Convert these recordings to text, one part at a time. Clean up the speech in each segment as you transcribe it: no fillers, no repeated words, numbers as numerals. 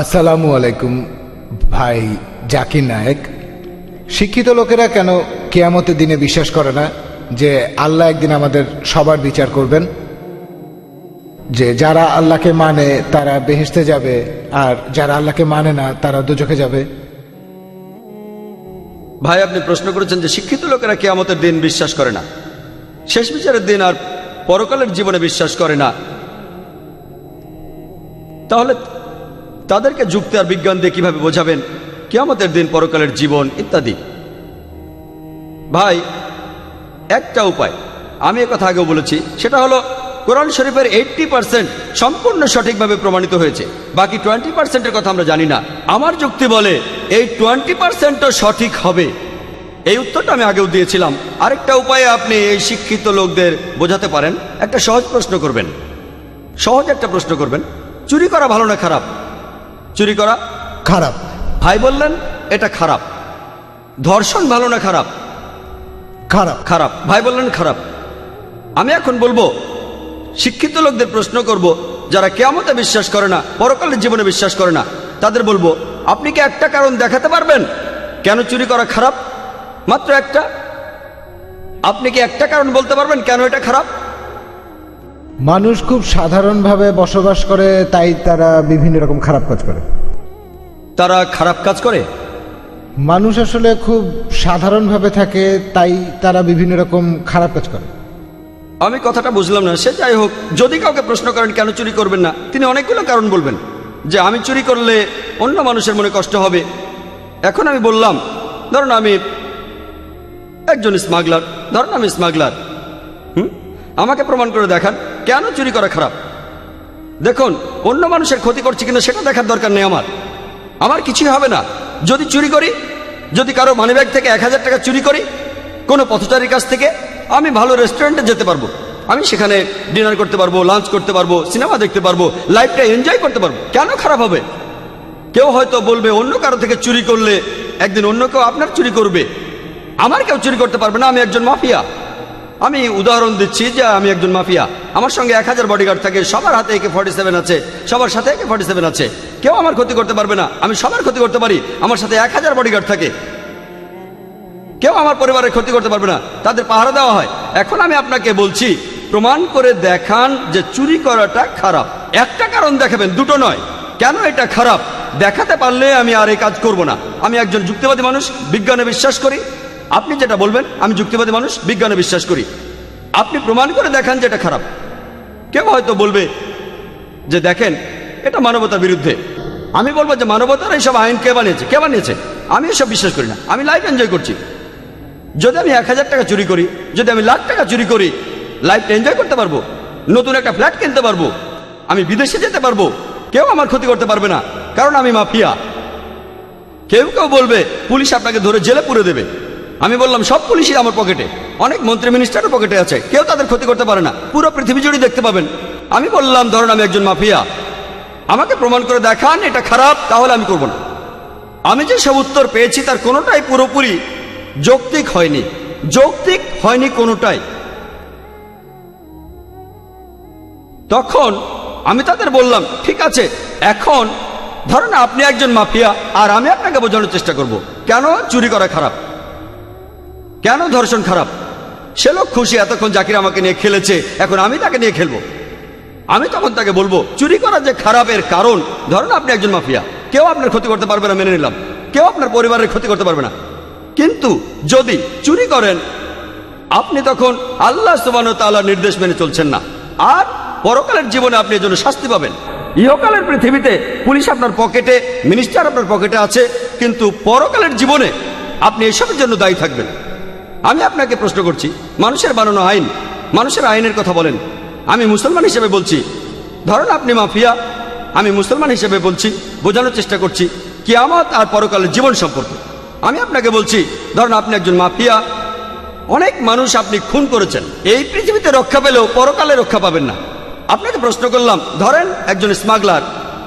আসসালামু আলাইকুম ভাই জাকির নায়েক। শিক্ষিত লোকেরা কেন কিয়ামতের দিনে বিশ্বাস করে না যে আল্লাহ একদিন আমাদের সবার বিচার করবেন, যে যারা আল্লাহকে মানে তারা বেহেশতে যাবে আর যারা আল্লাহকে মানে না তারা দোজখে যাবে? ভাই, আপনি প্রশ্ন করেছেন যে শিক্ষিত লোকেরা কিয়ামতের দিন বিশ্বাস করে না, শেষ বিচারের দিন আর পরকালের জীবনে বিশ্বাস করে না। তাহলে তাদেরকে যুক্তি আর বিজ্ঞান দিয়ে কিভাবে বোঝাবেন কিয়ামতের দিন, পরকালের জীবন ইত্যাদি? ভাই, একটা উপায়, আমি কথা আগেও বলেছি, সেটা হলো কোরআন শরীফের 80% সম্পূর্ণ সঠিকভাবে প্রমাণিত হয়েছে, বাকি 20%-এর কথা আমরা জানি না। আমার যুক্তি বলে এই 20%ও সঠিক হবে। এই উত্তরটা আমি আগেও দিয়েছিলাম। আরেকটা উপায়ে আপনি এই শিক্ষিত লোকদের বোঝাতে পারেন। একটা সহজ প্রশ্ন করবেন, সহজ একটা প্রশ্ন করবেন, চুরি করা ভালো না খারাপ? চুরি করা খারাপ। ভাই বললেন এটা খারাপ। ধর্ষণ ভালো না খারাপ? খারাপ। খারাপ। ভাই বললেন খারাপ। আমি এখন বলবো, শিক্ষিত লোকদের প্রশ্ন করব, যারা কিয়ামতে বিশ্বাস করে না, পরকালের জীবনে বিশ্বাস করে না, তাদের বলবো, আপনি কি একটা কারণ দেখাতে পারবেন কেন চুরি করা খারাপ? মাত্র একটা। আপনি কি একটা কারণ বলতে পারবেন কেন এটা খারাপ? মানুষ খুব সাধারণভাবে বসবাস করে, তাই তারা বিভিন্ন রকম খারাপ কাজ করে। তারা খারাপ কাজ করে? মানুষ আসলে খুব সাধারণভাবে থাকে, তাই তারা বিভিন্ন রকম খারাপ কাজ করে। আমি কথাটা বুঝলাম না। সে যাই হোক, যদি কাউকে প্রশ্ন করেন কেন চুরি করবেন না, তিনি অনেকগুলো কারণ বলবেন, যে আমি চুরি করলে অন্য মানুষের মনে কষ্ট হবে। এখন আমি বললাম, ধরুন আমি একজন স্মাগলার, ধরুন আমি স্মাগলার, আমাকে প্রমাণ করে দেখান কেন চুরি করা খারাপ। দেখুন, অন্য মানুষের ক্ষতি করছে কিনা সেটা দেখার দরকার নেই আমার। আমার কিছুই হবে না যদি চুরি করি। যদি কারো মানিব্যাগ থেকে 1000 টাকা চুরি করি কোনো পথচারীর কাছ থেকে, আমি ভালো রেস্টুরেন্টে যেতে পারবো, আমি সেখানে ডিনার করতে পারবো, লাঞ্চ করতে পারবো, সিনেমা দেখতে পারবো, লাইফটা এনজয় করতে পারবো। কেন খারাপ হবে? কেউ হয়তো বলবে অন্য কারো থেকে চুরি করলে একদিন অন্য কেউ আপনার চুরি করবে, আমার কেউ চুরি করতে পারবে না, আমি একজন মাফিয়া। আমি উদাহরণ দিচ্ছি যে আমি একজন মাফিয়া, আমার সঙ্গে 1000 বডিগার্ড থাকে, সবার হাতে AK-47 আছে, সবার সাথে AK-47 আছে, কেউ আমার ক্ষতি করতে পারবে না, আমি সবার ক্ষতি করতে পারি, আমার সাথে 1000 বডিগার্ড থাকে, কেউ আমার পরিবারের ক্ষতি করতে পারবে না, তাদের পাহারা দেওয়া হয়। এখন আমি আপনাকে বলছি, প্রমাণ করে দেখান যে চুরি করাটা খারাপ। একটা কারণ দেখাবেন, দুটো নয়। কেন এটা খারাপ দেখাতে পারলে আমি আর এই কাজ করব না। আমি একজন যুক্তিবাদী মানুষ, বিজ্ঞানে বিশ্বাস করি। আপনি যেটা বলবেন, আমি যুক্তিবাদী মানুষ, বিজ্ঞানে বিশ্বাস করি। আপনি প্রমাণ করে দেখান যে এটা খারাপ। কেউ হয়তো বলবে যে দেখেন এটা মানবতার বিরুদ্ধে। আমি বলবো যে মানবতার এইসব আইন কে বানিয়েছে? কে বানিয়েছে? আমি এসব বিশ্বাস করি না, আমি লাইফ এনজয় করছি। যদি আমি 1000 টাকা চুরি করি, যদি আমি লাখ টাকা চুরি করি, লাইফটা এনজয় করতে পারবো, নতুন একটা ফ্ল্যাট কিনতে পারবো, আমি বিদেশে যেতে পারবো, কেউ আমার ক্ষতি করতে পারবে না, কারণ আমি মাফিয়া। কেউ কেউ বলবে পুলিশ আপনাকে ধরে জেলে পুরে দেবে। আমি বললাম সব পুলিশই আমার পকেটে, অনেক মন্ত্রী মিনিস্টারের পকেটে আছে, কেউ তাদের ক্ষতি করতে পারে না, পুরো পৃথিবী জুড়ে দেখতে পাবেন। আমি বললাম ধরুন আমি একজন মাফিয়া, আমাকে প্রমাণ করে দেখান এটা খারাপ, তাহলে আমি করব না। আমি যে সব উত্তর পেয়েছি তার কোনোটাই পুরোপুরি যৌক্তিক হয়নি, যৌক্তিক হয়নি কোনোটাই। তখন আমি তাদের বললাম ঠিক আছে, এখন ধরুন আপনি একজন মাফিয়া আর আমি আপনাকে বোঝানোর চেষ্টা করব কেন চুরি করা খারাপ, কেন ধর্ষণ খারাপ। সে লোক খুশি, এতক্ষণ জাকির আমাকে নিয়ে খেলেছে, এখন আমি তাকে নিয়ে খেলবো। আমি তখন তাকে বলবো চুরি করা যে খারাপের কারণ, ধরুন আপনি একজন মাফিয়া, কেউ আপনার ক্ষতি করতে পারবে না, মেনে নিলাম, কেউ আপনার পরিবারের ক্ষতি করতে পারবে না, কিন্তু যদি চুরি করেন আপনি তখন আল্লাহ সুবহানাহু ওয়া তাআলার নির্দেশ মেনে চলছেন না, আর পরকালের জীবনে আপনি এর জন্য শাস্তি পাবেন। ইহকালের পৃথিবীতে পুলিশ আপনার পকেটে, মিনিস্টার আপনার পকেটে আছে, কিন্তু পরকালের জীবনে আপনি এসবের জন্য দায়ী থাকবেন। আমি আপনাকে প্রশ্ন করছি, মানুষের বানানো আইন, মানুষের আইনের কথা বলেন। আমি মুসলমান হিসেবে বলছি, ধরুন আপনি মাফিয়া, আমি মুসলমান হিসেবে বলছি, বোঝানোর চেষ্টা করছি কিয়ামত আর পরকালের জীবন সম্পর্কে। আমি আপনাকে বলছি ধরুন আপনি একজন মাফিয়া, অনেক মানুষ আপনি খুন করেছেন, এই পৃথিবীতে রক্ষা পেলেও পরকালে রক্ষা পাবেন না। আপনাকে প্রশ্ন করলাম, ধরেন একজন স্মাগলার,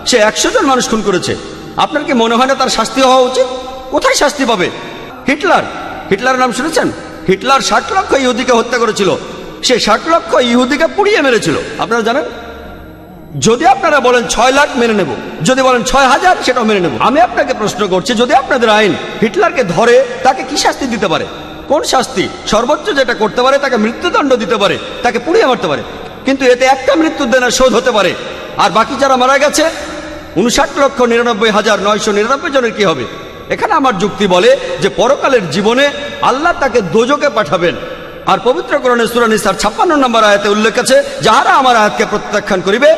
সে 100 জন মানুষ খুন করেছে, আপনার কি মনে হয় না তার শাস্তি হওয়া উচিত? কোথায় শাস্তি পাবে? হিটলারের নাম শুনেছেন? হিটলার 60 লক্ষ ইহুদিকে হত্যা করেছিল, সে 60 লক্ষ ইহুদিকে পুড়িয়ে মেরেছিল, আপনারা জানেন? যদি আপনারা বলেন 6 লাখ মেনে নেব, যদি বলেন 6,000 সেটাও মেনে নেব। আমি আপনাকে প্রশ্ন করছি, যদি আপনাদের আইন হিটলারকে ধরে তাকে কি শাস্তি দিতে পারে? কোন শাস্তি? সর্বোচ্চ যেটা করতে পারে তাকে মৃত্যুদণ্ড দিতে পারে, তাকে পুড়িয়ে মারতে পারে। কিন্তু এতে একটা মৃত্যুদণ্ডের শোধ হতে পারে, আর বাকি যারা মারা গেছে 59,99,999 জনের কি হবে? এখানে আমার যুক্তি বলে যে পরকালের জীবনে আল্লাহ তাকে দোজকে পাঠাবেন। আর পবিত্র কোরআনে সূরা নিসার 56 নম্বর আয়াতে উল্লেখ আছে, যাহারা আমার আয়াতকে প্রত্যাখ্যান করিবে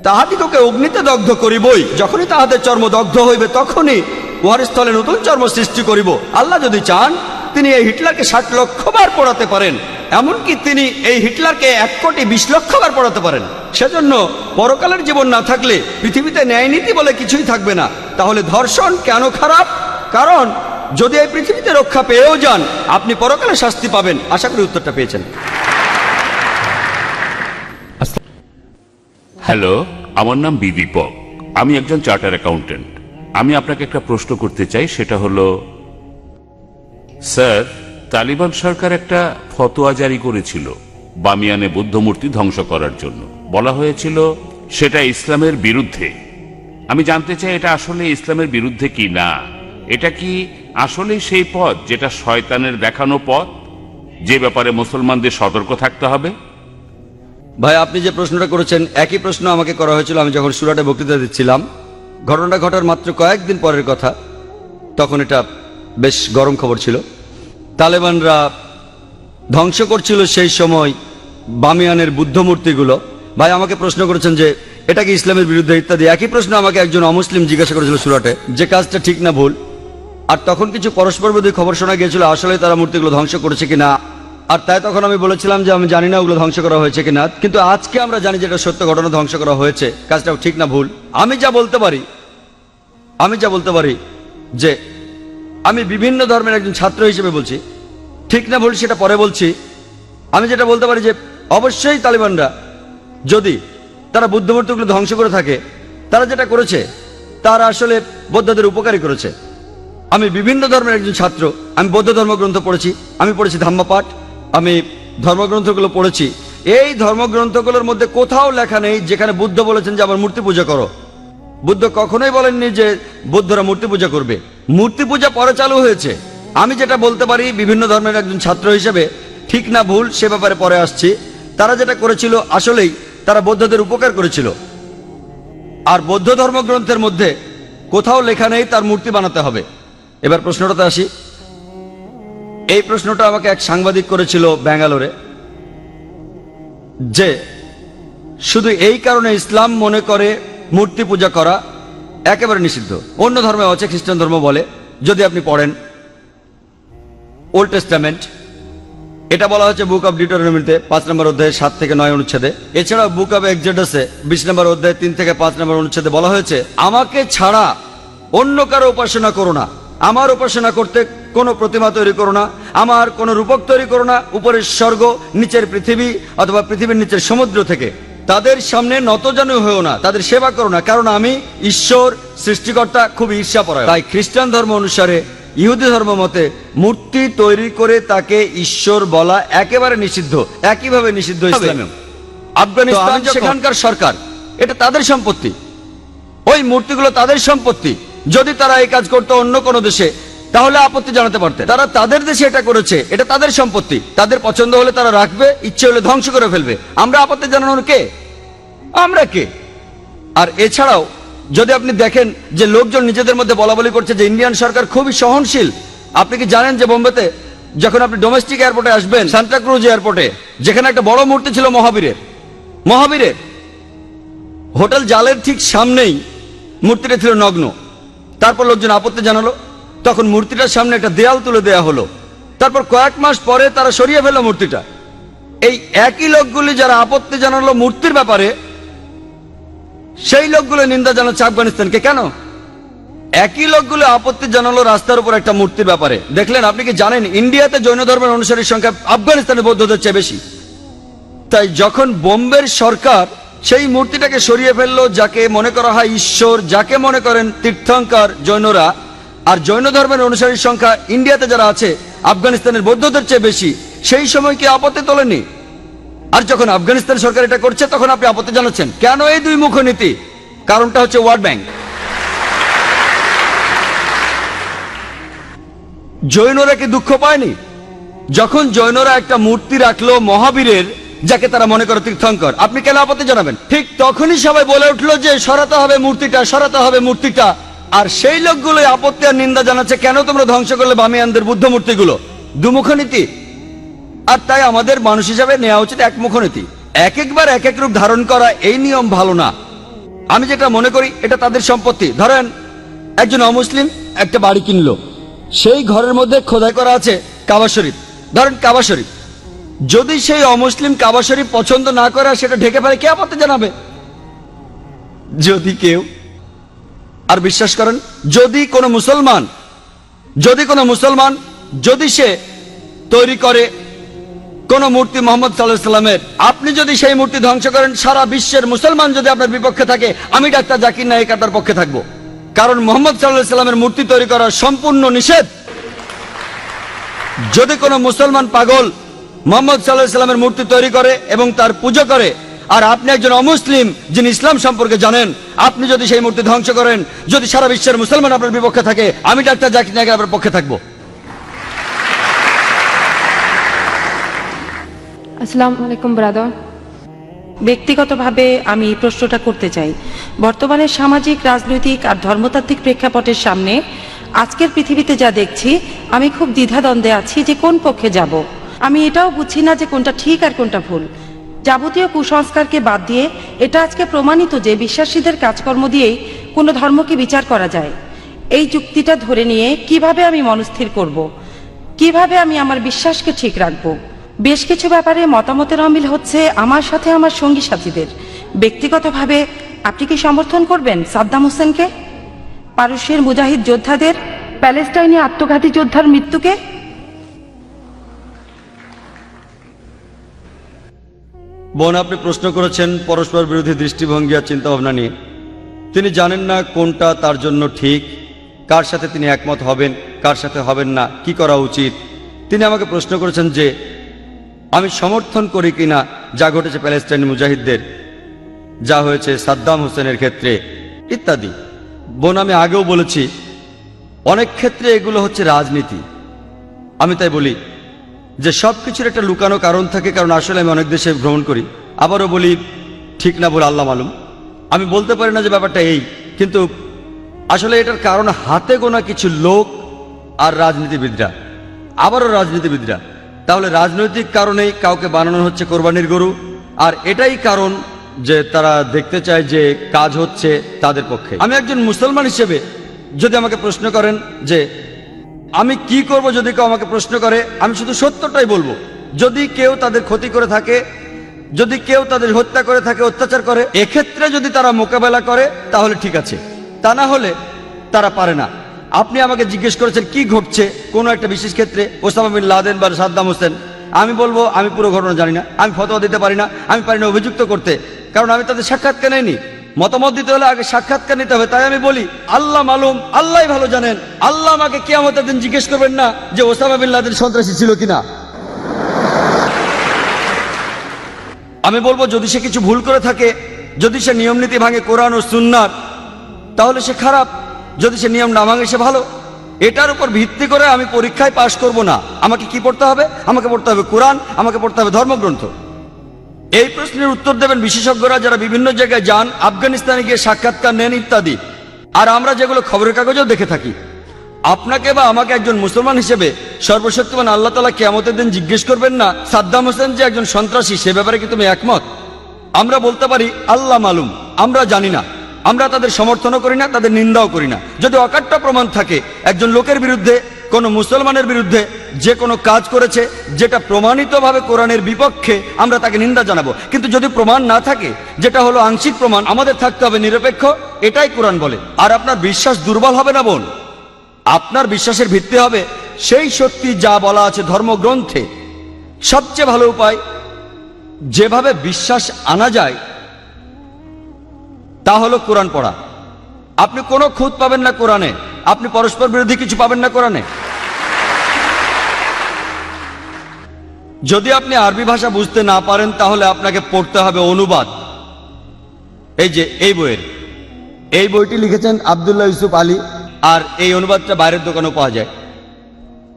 তাহাদিগকে অগ্নিতে দগ্ধ করিবই, যখনই তাহাদের চর্ম দগ্ধ হইবে তখনই উহার স্থলে নতুন চর্ম সৃষ্টি করিব। আল্লাহ যদি চান তিনি এই হিটলারকে 60 লক্ষ বার পোড়াতে পারেন, এমনকি তিনি এই হিটলারকে 1,20,00,000 বার পোড়াতে পারেন। সেজন্য পরকালের জীবন না থাকলে পৃথিবীতে ন্যায়নীতি বলে কিছুই থাকবে না। তাহলে ধর্ষণ কেন খারাপ? কারণ যদি এই পৃথিবীতে রক্ষা পেয়েও যান, আপনি পরকালে শাস্তি পাবেন। আশা করি উত্তরটা পেয়েছেন। হ্যালো, আমার নাম বিদীপক, আমি একজন চার্টার অ্যাকাউন্টেন্ট। আমি আপনাকে একটা প্রশ্ন করতে চাই, সেটা হলো, স্যার, তালিবান সরকার একটা ফতোয়া জারি করেছিল বামিয়ানে বুদ্ধ মূর্তি ধ্বংস করার জন্য। বলা হয়েছিল সেটা ইসলামের বিরুদ্ধে। আমি জানতে চাই এটা আসলে ইসলামের বিরুদ্ধে কি না। এটা কি আসলে সেই পথ যেটা শয়তানের দেখানো পথ, যে ব্যাপারে মুসলমানদের সতর্ক থাকতে হবে? ভাই, আপনি যে প্রশ্নটা করেছেন একই প্রশ্ন আমাকে করা হয়েছিল আমি যখন সুরাটে বক্তৃতা দিচ্ছিলাম। ঘটনাটা ঘটার মাত্র কয়েকদিন পরের কথা। তখন এটা বেশ গরম খবর ছিল। তালেবানরা ধ্বংস করছিল সেই সময় বামিয়ানের বুদ্ধ মূর্তিগুলো। ভাই আমাকে প্রশ্ন করেছেন যে এটা কি ইসলামের বিরুদ্ধে ইত্যাদি। একই প্রশ্ন আমাকে একজন অমুসলিম জিজ্ঞাসা করেছিল সুরাটে, যে কাজটা ঠিক না ভুল। আর তখন কিছু পরস্পর বিরোধী খবর শোনা গিয়েছিল আসলে তারা মূর্তিগুলো ধ্বংস করেছে কিনা। আর তাই তখন আমি বলেছিলাম যে আমি জানি না ওগুলো ধ্বংস করা হয়েছে কিনা, কিন্তু আজকে আমরা জানি যে এটা সত্য ঘটনা, ধ্বংস করা হয়েছে। কাজটাও ঠিক না ভুল, আমি যা বলতে পারি যে আমি বিভিন্ন ধর্মের একজন ছাত্র হিসেবে বলছি, ঠিক না ভুল সেটা পরে বলছি। আমি যেটা বলতে পারি যে অবশ্যই তালিবানরা যদি তারা বুদ্ধমূর্তিগুলো ধ্বংস করে থাকে, তারা যেটা করেছে তারা আসলে বৌদ্ধদের উপকারী করেছে। আমি বিভিন্ন ধর্মের একজন ছাত্র, আমি বৌদ্ধ ধর্মগ্রন্থ পড়েছি, আমি পড়েছি ধাম্মপাঠ, আমি ধর্মগ্রন্থগুলো পড়েছি। এই ধর্মগ্রন্থগুলোর মধ্যে কোথাও লেখা নেই যেখানে বুদ্ধ বলেছেন যে আমার মূর্তি পূজা করো। বুদ্ধ কখনোই বলেননি যে বৌদ্ধরা মূর্তি পূজা করবে। মূর্তি পূজা পরে চালু হয়েছে। আমি যেটা বলতে পারি বিভিন্ন ধর্মের একজন ছাত্র হিসেবে, ঠিক না ভুল সে ব্যাপারে পরে আসছি। তারা যেটা করেছিল আসলেই তারা বৌদ্ধদের উপকার করেছিল। আর বৌদ্ধ ধর্মগ্রন্থের মধ্যে কোথাও লেখা নেই তার মূর্তি বানাতে হবে। এবার প্রশ্নটাতে আসি। এই প্রশ্নটা আমাকে এক সাংবাদিক করেছিল ব্যাঙ্গালোরে, যে শুধু এই কারণে ইসলাম মনে করে মূর্তি পূজা করা একেবারে নিষিদ্ধ। অন্য ধর্মে আছে, খ্রিস্টান ধর্ম বলে, যদি আপনি পড়েন ওল্ড টেস্টামেন্ট, এটা বলা হচ্ছে বুক অব ডিউটেরোনমিতে 5 নম্বর অধ্যায়ে 7 থেকে 9 অনুচ্ছেদে। এছাড়াও বুক অব এক্সোডাসে 20 নম্বর অধ্যায়ে 3 থেকে 5 নম্বর অনুচ্ছেদে বলা হয়েছে, আমাকে ছাড়া অন্য কারো উপাসনা করো না, আমার উপাসনা করতে কোনো প্রতিমা তৈরি করো না, আমার কোনো রূপক তৈরি করো না উপরের স্বর্গ, নিচের পৃথিবী অথবা পৃথিবীর নিচের সমুদ্র থেকে। তাদের সামনে নতজানু হয়েও না, তাদের সেবা করো না, কারণ আমি ঈশ্বর সৃষ্টিকর্তা খুব ঈর্ষাপরায়ণ। তাই খ্রিস্টান ধর্ম অনুসারে, ইহুদি ধর্ম মতে মূর্তি তৈরি করে তাকে ঈশ্বর বলা একেবারে নিষিদ্ধ। একইভাবে নিষিদ্ধ ইসলামে। আফগানিস্তান সেখানকার সরকার, এটা তাদের সম্পত্তি, ওই মূর্তিগুলো তাদের সম্পত্তি। যদি তারা এই কাজ করতো অন্য কোনো দেশে তাহলে আপত্তি জানাতে পারতেন। তারা তাদের দেশে এটা করেছে, এটা তাদের সম্পত্তি, তাদের পছন্দ হলে তারা রাখবে, ইচ্ছে হলে ধ্বংস করে ফেলবে। আমরা আপত্তি জানানোর কে? আমরা কে? আর এছাড়াও যদি আপনি দেখেন যে লোকজন নিজেদের মধ্যে বলা বলি করছে যে ইন্ডিয়ান সরকার খুবই সহনশীল। আপনি কি জানেন যে বোম্বেতে যখন আপনি ডোমেস্টিক এয়ারপোর্টে আসবেন, সান্টাক্রুজ এয়ারপোর্টে, যেখানে একটা বড় মূর্তি ছিল মহাবীরের, হোটেল জালের ঠিক সামনেই মূর্তিটা ছিল নগ্ন। তারপর লোকজন আপত্তি জানালো, তখন মূর্তিটার সামনে একটা দেয়াল তুলে দেয়া হলো। তারপর কয়েক মাস পরে তারা সরিয়ে ফেললো মূর্তিটা। এই একই লোকগুলি যারা আপত্তি জানালো মূর্তির ব্যাপারে, সেই লোকগুলো নিন্দা জানাচ্ছে আফগানিস্তানকে। কেন? একই লোকগুলো আপত্তি জানালো রাস্তার উপর একটা মূর্তির ব্যাপারে। দেখলেন? আপনি কি জানেন ইন্ডিয়াতে জৈন ধর্মের অনুসারীর সংখ্যা আফগানিস্তানের বৌদ্ধদের চেয়ে বেশি? তাই যখন বোম্বের সরকার সেই মূর্তিটাকে সরিয়ে ফেললো, যাকে মনে করা হয় ঈশ্বর, যাকে মনে করেন তীর্থঙ্কর জৈনরা, আর জৈন ধর্মের অনুসারীর সংখ্যা ইন্ডিয়াতে যারা আছে আফগানিস্তানের বৌদ্ধদের চেয়ে বেশি, সেই সময় কি আপত্তি তোলেনি? আর যখন আফগানিস্তান সরকার এটা করছে তখন আপনি আপত্তি জানাচ্ছেন কেন? এই দুই মুখ নীতি। কারণটা হচ্ছে ওয়ার্ল্ড ব্যাংক। জৈনরা কি দুঃখ পায়নি যখন জৈনরা একটা মূর্তি রাখলো মহাবীরের, যাকে তারা মনে করে তীর্থঙ্কর? আপনি কেন আপত্তি জানাবেন? ঠিক তখনই সবাই বলে উঠলো যে সরাতে হবে মূর্তিটা, সরাতে হবে মূর্তিটা। আর সেই লোকগুলোই আপত্তি আর নিন্দা জানাচ্ছে কেন তোমরা ধ্বংস করলে বামিয়ানদের বুদ্ধ মূর্তিগুলো? দুমুখনীতি। আর তাই আমাদের মানুষ হিসাবে নেওয়া উচিত একমুখনীতি। এক একবার এক এক রূপ ধারণ করা, এই নিয়ম ভালো না। আমি যেটা মনে করি এটা তাদের সম্পত্তি। ধরেন একজন অমুসলিম একটা বাড়ি কিনলো, সেই ঘরের মধ্যে খোদাই করা আছে কাবা শরীফ। ধরেন কাবা শরীফ, যদি সেই অমুসলিম কাবা শরীফ পছন্দ না করে আর সেটা ঢেকে ফেলে, কে আপত্তি জানাবে? যদি কেউ, আর বিশ্বাস করেন যদি কোনো মুসলমান যদি সে তৈরি করে কোন মূর্তি মোহাম্মদ সাল্লাল্লাহু আলাইহি সাল্লামের, আপনি যদি সেই মূর্তি ধ্বংস করেন, সারা বিশ্বের মুসলমান যদি আপনার বিপক্ষে থাকে, আমি ডাক্তার জাকির নায়েক আপনার পক্ষে থাকবো। কারণ মোহাম্মদ সাল্লাল্লাহু আলাইহি সাল্লামের মূর্তি তৈরি করা সম্পূর্ণ নিষেধ। যদি কোনো মুসলমান পাগল মোহাম্মদ সাল্লাল্লাহু আলাইহি সাল্লামের মূর্তি তৈরি করে এবং তার পুজো করে, আর আপনি একজন অমুসলিম যিনি ইসলাম সম্পর্কে জানেন, আপনি যদি সেই মূর্তি ধ্বংস করেন, যদি সারা বিশ্বের মুসলমান আপনার বিপক্ষে থাকে, আমি ডাক্তার জাকির নায়েক আপনার পক্ষে থাকবো। আসসালামু আলাইকুম ব্রাদার। ব্যক্তিগতভাবে আমি এই প্রশ্নটা করতে চাই। বর্তমানে সামাজিক, রাজনৈতিক আর ধর্মতাত্ত্বিক প্রেক্ষাপটের সামনে আজকের পৃথিবীতে যা দেখছি, আমি খুব দ্বিধাদ্বন্দ্বে আছি যে কোন পক্ষে যাব। আমি এটাও বুঝছি না যে কোনটা ঠিক আর কোনটা ভুল। যাবতীয় কুসংস্কারকে বাদ দিয়ে এটা আজকে প্রমাণিত যে বিশ্বাসীদের কাজকর্ম দিয়েই কোনো ধর্মকে বিচার করা যায়। এই যুক্তিটা ধরে নিয়ে কিভাবে আমি মনস্থির করব, কিভাবে আমি আমার বিশ্বাসকে ঠিক রাখবো? বেশ কিছু ব্যাপারে মতামতের অমিল হচ্ছে আমার সাথে আমার সঙ্গী সাথীদের। ব্যক্তিগতভাবে আপনি কি সমর্থন করবেন সাদ্দাম হোসেনকে, পারস্যের মুজাহিদ যোদ্ধাদের, প্যালেস্টাইনে আত্মঘাতী যোদ্ধার মৃত্যুকে? বোন, আপনি প্রশ্ন করেছেন পরস্পর বিরোধী দৃষ্টিভঙ্গি আর চিন্তাভাবনা নিয়ে। তিনি জানেন না কোনটা তার জন্য ঠিক, কার সাথে তিনি একমত হবেন, কার সাথে হবেন না, কি করা উচিত। তিনি আমাকে প্রশ্ন করেছেন যে আমি সমর্থন করি কিনা যা ঘটেছে প্যালেস্টাইন মুজাহিদদের, যা হয়েছে সাদ্দাম হোসেনের ক্ষেত্রে ইত্যাদি। বোন, আমি আগেও বলেছি অনেক ক্ষেত্রে এগুলো হচ্ছে রাজনীতি। আমি তাই বলি যে সব কিছুর একটা লুকানো কারণ থাকে, কারণ আসলে আমি অনেক দেশে ভ্রমণ করি। আবারও বলি, ঠিক না বলে আল্লাহ মালুম, আমি বলতে পারি না যে ব্যাপারটা এই, কিন্তু আসলে এটার কারণ হাতে গোনা কিছু লোক আর রাজনীতিবিদরা, আবারও রাজনীতিবিদরা। তাহলে রাজনৈতিক কারণেই কাউকে বানানো হচ্ছে কোরবানির গরু, আর এটাই কারণ যে তারা দেখতে চায় যে কাজ হচ্ছে তাদের পক্ষে। আমি একজন মুসলমান হিসেবে যদি আমাকে প্রশ্ন করেন যে আমি কি করব, যদি কেউ আমাকে প্রশ্ন করে, আমি শুধু সত্যটাই বলবো। যদি কেউ তাদের ক্ষতি করে থাকে, যদি কেউ তাদের হত্যা করে থাকে, অত্যাচার করে, এক্ষেত্রে যদি তারা মোকাবেলা করে তাহলে ঠিক আছে, তা না হলে তারা পারে না। আপনি আমাকে জিজ্ঞেস করেছেন কি ঘটছে কোনো একটা বিশেষ ক্ষেত্রে, ওসামা বিন লাদেন বা সাদ্দাম হোসেন। আমি বলবো আমি পুরো ঘটনা জানি না, আমি ফতোয়া দিতে পারি না, আমি পারি না অভিযুক্ত করতে, কারণ আমি তাদের সাক্ষাৎকার নেইনি। মতামত দিতে হলে আগে সাক্ষাৎকার নিতে হবে। তাই আমি বলি আল্লাহ মালুম, আল্লাহ ভালো জানেন। আল্লাহ আমাকে কিয়ামতের দিন জিজ্ঞেস করবেন না যে ওসামা বিন লাদেন সন্ত্রাসী ছিল কিনা। আমি বলবো যদি সে কিছু ভুল করে থাকে, যদি সে নিয়ম নীতি ভাঙে কোরআন ও সুন্নাহর, তাহলে সে খারাপ। যদি সে নিয়ম না ভাঙে সে ভালো। এটার উপর ভিত্তি করে আমি পরীক্ষায় পাশ করব না। আমাকে কি পড়তে হবে? আমাকে পড়তে হবে কোরআন, আমাকে পড়তে হবে ধর্মগ্রন্থ। এই প্রশ্নের উত্তর দেবেন বিশেষজ্ঞরা যারা বিভিন্ন জায়গায় যান, আফগানিস্তানে গিয়ে সাক্ষাৎকার নেন ইত্যাদি। আর আমরা যেগুলো খবরের কাগজেও দেখে থাকি। আপনাকে বা আমাকে একজন মুসলমান হিসেবে সর্বশক্তিমান আল্লাহ তাআলা কিয়ামতের দিন জিজ্ঞেস করবেন না সাদ্দাম হোসেন যে একজন সন্ত্রাসী, সে ব্যাপারে কি তুমি একমত? আমরা বলতে পারি আল্লাহ মালুম, আমরা জানি না। আমরা তাদের সমর্থনও করি না, তাদের নিন্দাও করি না। যদি অকাট্য প্রমাণ থাকে একজন লোকের বিরুদ্ধে, কোন মুসলমানের বিরুদ্ধে যে কোনো কাজ করেছে যেটা প্রমাণিতভাবে কোরআনের বিপক্ষে, আমরা তাকে নিন্দা জানাবো। কিন্তু যদি প্রমাণ না থাকে, যেটা হলো আংশিক প্রমাণ, আমাদের থাকতে হবে নিরপেক্ষ। এটাই কোরআন বলে। আর আপনার বিশ্বাস দুর্বল হবে না বোন, আপনার বিশ্বাসের ভিত্তি হবে সেই সত্যি যা বলা আছে ধর্মগ্রন্থে। সবচেয়ে ভালো উপায় যেভাবে বিশ্বাস আনা যায় তা হলো কোরআন পড়া। আপনি কোনো খুঁত পাবেন না কোরআনে, আপনি পরস্পর বিরোধী কিছু পাবেন না কোরআনে। যদি আপনি আরবি ভাষা বুঝতে না পারেন তাহলে আপনাকে পড়তে হবে অনুবাদ। এই যে এই বইটি লিখেছেন আব্দুল্লাহ ইউসুফ আলী, আর এই অনুবাদটা বাইরের দোকানেও পাওয়া যায়।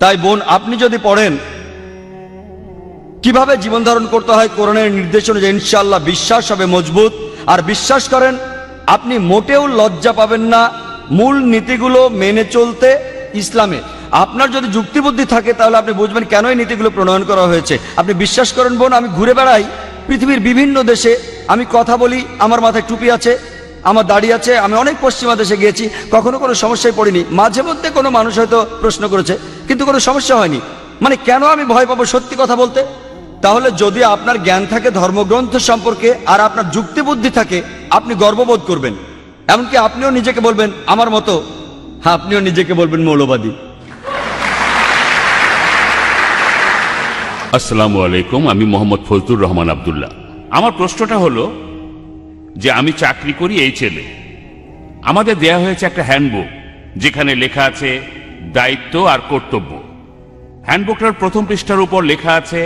তাই বোন, আপনি যদি পড়েন কিভাবে জীবন ধারণ করতে হয় কোরআনের নির্দেশ অনুযায়ী, ইনশাআল্লাহ বিশ্বাস হবে মজবুত। আর বিশ্বাস করেন, আপনি মোটেও লজ্জা পাবেন না মূল নীতিগুলো মেনে চলতে ইসলামে। আপনার যদি যুক্তিবুদ্ধি থাকে তাহলে আপনি বুঝবেন কেন এই নীতিগুলো প্রণয়ন করা হয়েছে। আপনি বিশ্বাস করেন বোন, আমি ঘুরে বেড়াই পৃথিবীর বিভিন্ন দেশে, আমি কথা বলি, আমার মাথায় টুপি আছে, আমার দাড়ি আছে, আমি অনেক পশ্চিমা দেশে গিয়েছি, কখনো কোনো সমস্যায় পড়িনি। মাঝে মধ্যে কোনো মানুষ হয়তো প্রশ্ন করেছে, কিন্তু কোনো সমস্যা হয়নি। মানে কেন আমি ভয় পাবো সত্যি কথা বলতে? তাহলে যদি আপনার জ্ঞান থাকে ধর্মগ্রন্থ সম্পর্কে আর আপনার যুক্তিবুদ্ধি থাকে, আপনি গর্ববোধ করবেন। এমনকি আপনিও নিজেকে বলবেন আমার মতো, হ্যাঁ আপনিও নিজেকে বলবেন মৌলবাদী। আসসালামু আলাইকুম, আমি মোহাম্মদ ফজলুর রহমান আব্দুল্লাহ। আমার প্রশ্নটা হলো যে আমি চাকরি করি এই ছেলে, আমাদের দেয়া হয়েছে একটা হ্যান্ডবুক যেখানে লেখা আছে দায়িত্ব আর কর্তব্য। হ্যান্ডবুকটার প্রথম পৃষ্ঠার উপর লেখা আছে